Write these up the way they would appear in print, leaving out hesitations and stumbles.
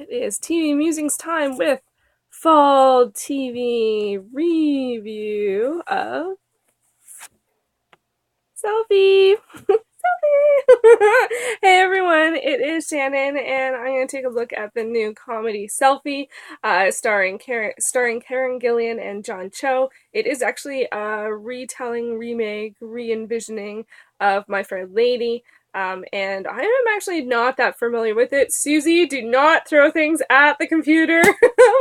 It is TV Musings time with Fall TV review of Selfie. Hey everyone, it is Shannon, and I'm going to take a look at the new comedy Selfie, starring Karen Gillan and John Cho. It is actually a retelling, remake, re-envisioning of My Fair Lady. And I am actually not that familiar with it. Susie, do not throw things at the computer.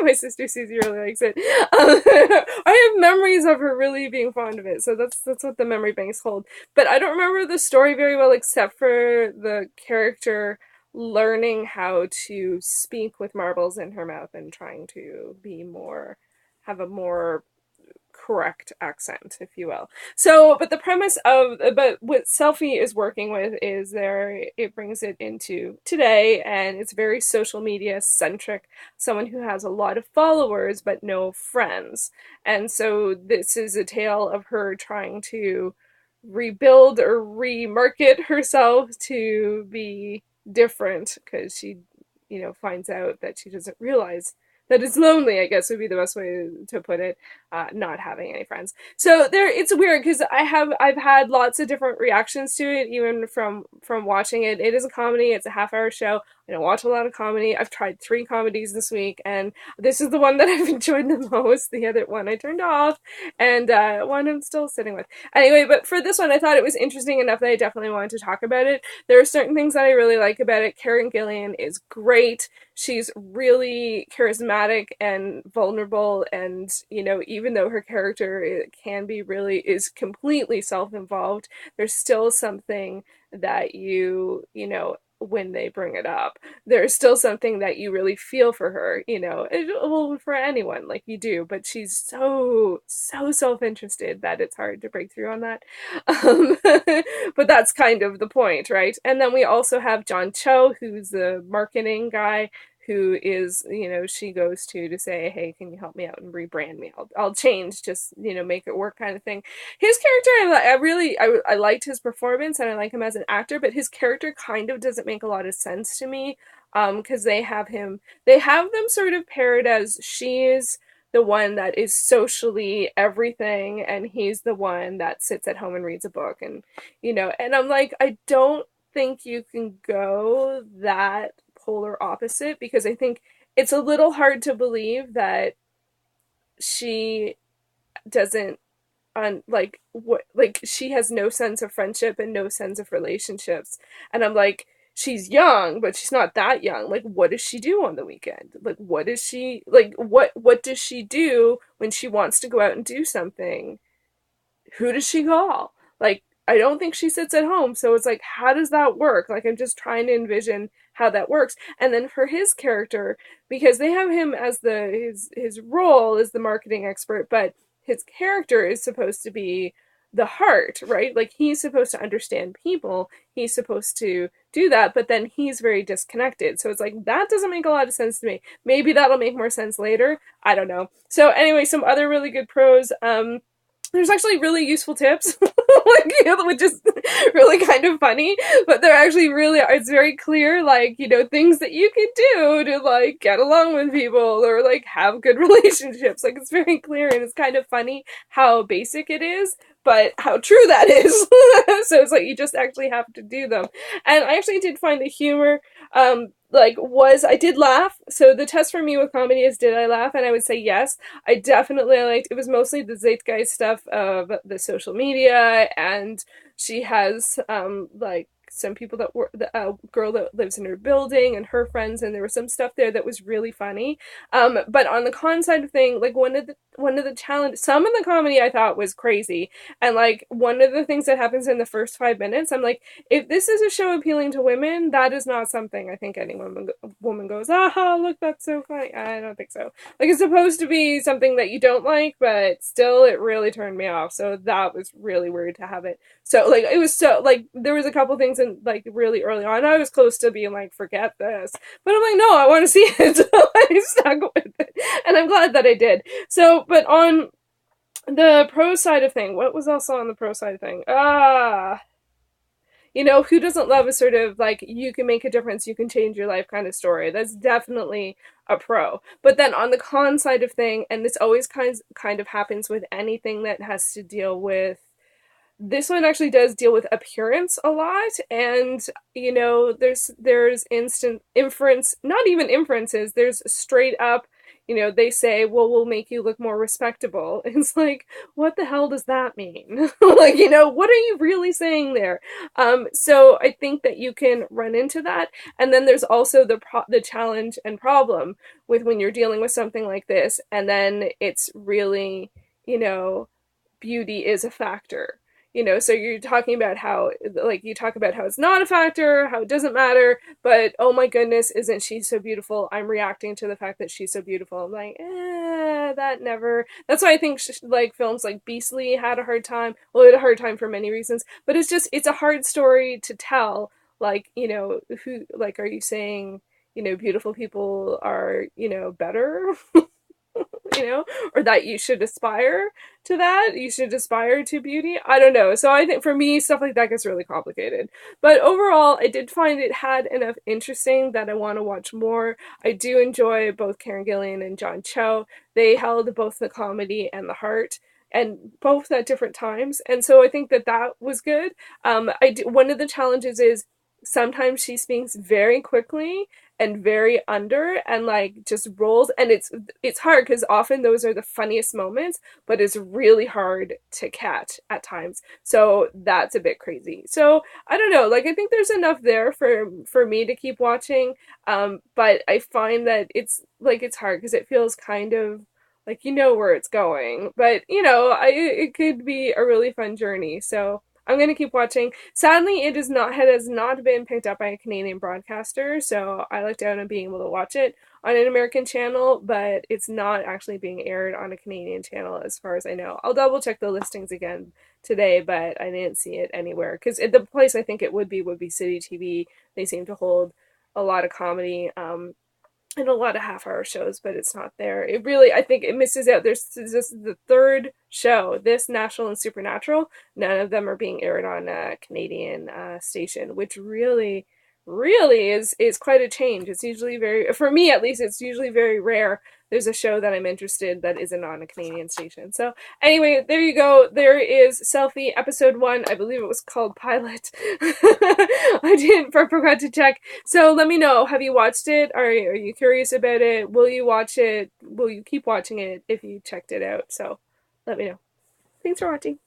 My sister Susie really likes it. I have memories of her really being fond of it, so that's what the memory banks hold. But I don't remember the story very well, except for the character learning how to speak with marbles in her mouth and trying to have a more correct accent, if you will. So, but the premise of, but what Selfie is working with is it brings it into today, and it's very social media centric. Someone who has a lot of followers but no friends. And so this is a tale of her trying to rebuild or remarket herself to be different because she, finds out that she doesn't realize that it's lonely, I guess would be the best way to put it, not having any friends. So it's weird because I've had lots of different reactions to it, even from watching it. It is a comedy. It's a half-hour show. I don't watch a lot of comedy. I've tried 3 comedies this week, and this is the one that I've enjoyed the most. The other one I turned off, and one I'm still sitting with. Anyway, but for this one, I thought it was interesting enough that I definitely wanted to talk about it. There are certain things that I really like about it. Karen Gillan is great. She's really charismatic and vulnerable, and even though her character is completely self-involved, there's still something that when they bring it up, there's still something that you really feel for her, well, for anyone, like you do, but she's so self-interested that it's hard to break through on that. um, but that's kind of the point, right? And then we also have John Cho, who's the marketing guy, who is, she goes to say, hey, can you help me out and rebrand me? I'll change, just, make it work, kind of thing. His character, I liked his performance, and I like him as an actor, but his character kind of doesn't make a lot of sense to me, because they have them sort of paired as she is the one that is socially everything, and he's the one that sits at home and reads a book, and, and I'm like, I don't think you can go that polar opposite, because I think it's a little hard to believe that she doesn't she has no sense of friendship and no sense of relationships. And I'm like, she's young, but she's not that young. Like, what does she do on the weekend? Like, what does she do when she wants to go out and do something? Who does she call? Like, I don't think she sits at home. So it's like, how does that work? Like, I'm just trying to envision how that works. And then for his character, because they have him as his role as the marketing expert, but his character is supposed to be the heart, right? Like, he's supposed to understand people. He's supposed to do that, but then he's very disconnected. So it's like, that doesn't make a lot of sense to me. Maybe that'll make more sense later. I don't know. So anyway, some other really good pros. There's actually really useful tips, which is really kind of funny, but they're actually it's very clear, things that you can do to, get along with people or, have good relationships. Like, it's very clear, and it's kind of funny how basic it is, but how true that is. So it's like, you just actually have to do them. And I actually did find the humor, I did laugh. So the test for me with comedy is, did I laugh? And I would say yes. I definitely liked, it was mostly the zeitgeist stuff of the social media, and she has, some people that were the girl that lives in her building and her friends, and there was some stuff there that was really funny. But on the con side of thing, one of the challenges, some of the comedy I thought was crazy, and one of the things that happens in the first 5 minutes, I'm like, if this is a show appealing to women, that is not something I think any woman goes, aha, look, that's so funny. I don't think so. It's supposed to be something that you don't like, but still, it really turned me off. So that was really weird to have it. So it was there was a couple things in really early on, I was close to being like, forget this, but I'm like, no, I want to see it. So I stuck with it, and I'm glad that I did. So, but on the pro side of thing, what was also on the pro side of thing? You know, who doesn't love a sort of like, you can make a difference, you can change your life kind of story? That's definitely a pro. But then on the con side of thing, and this always kind of happens with anything that has to deal with, this one actually does deal with appearance a lot, and you know, there's instant inference, not even inferences, there's straight up, you know, they say, well, we'll make you look more respectable. It's like, what the hell does that mean? Like, you know, what are you really saying there? So I think that you can run into that, and then there's also the challenge and problem with when you're dealing with something like this, and then it's really, you know, beauty is a factor. You know, so you're talking about how, like, you talk about how it's not a factor, how it doesn't matter, but oh my goodness, isn't she so beautiful? I'm reacting to the fact that she's so beautiful. I'm like, that never. That's why I think like films like Beastly had a hard time. Well, it had a hard time for many reasons, but it's just, it's a hard story to tell. Like, you know, who, like, are you saying, you know, beautiful people are, you know, better? You know, or that you should aspire to that, you should aspire to beauty. I don't know. So I think for me, stuff like that gets really complicated. But overall, I did find it had enough interesting that I want to watch more. I do enjoy both Karen Gillan and John Cho. They held both the comedy and the heart, and both at different times. And so I think that that was good. One of the challenges is sometimes she speaks very quickly and very under, and like just rolls, and it's hard because often those are the funniest moments, but it's really hard to catch at times, so that's a bit crazy. So I don't know, like, I think there's enough there for me to keep watching, but I find that it's like, it's hard because it feels kind of like, you know, where it's going, but you know, it could be a really fun journey, so I'm gonna keep watching. Sadly, it has not been picked up by a Canadian broadcaster, so I lucked out on being able to watch it on an American channel, but it's not actually being aired on a Canadian channel as far as I know. I'll double check the listings again today, but I didn't see it anywhere because the place I think it would be City TV. They seem to hold a lot of comedy. And a lot of half-hour shows, but it's not there. It really, I think it misses out. This is the third show, this, National and Supernatural. None of them are being aired on a Canadian station, which really is quite a change. It's usually very, for me at least, it's usually very rare there's a show that I'm interested that isn't on a Canadian station. So anyway, there you go. There is Selfie episode 1. I believe it was called Pilot. I didn't forgot to check. So let me know. Have you watched it? Are you curious about it? Will you watch it? Will you keep watching it if you checked it out? So let me know. Thanks for watching.